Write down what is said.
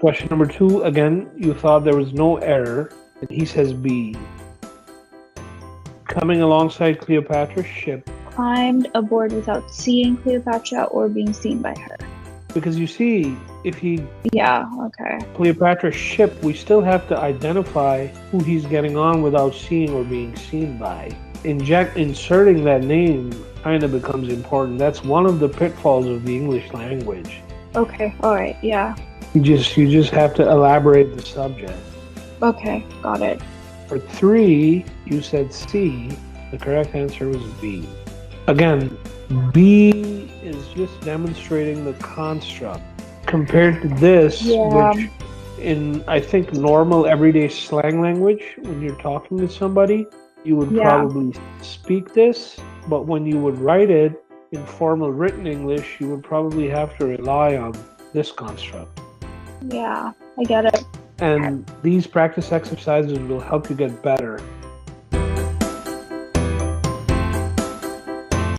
Question number 2, again, you thought there was no error, and he says B. Coming alongside Cleopatra's ship. Climbed aboard without seeing Cleopatra or being seen by her. Because you see, if he... Yeah, okay. Cleopatra's ship, we still have to identify who he's getting on without seeing or being seen by. Inserting that name kind of becomes important. That's one of the pitfalls of the English language. Okay, alright, yeah. You just have to elaborate the subject. Okay, got it. For 3, you said C. The correct answer was B. Again, B is just demonstrating the construct. Compared to this, which in, I think, normal everyday slang language, when you're talking to somebody, you would probably speak this, but when you would write it in formal written English, you would probably have to rely on this construct. Yeah, I get it. And these practice exercises will help you get better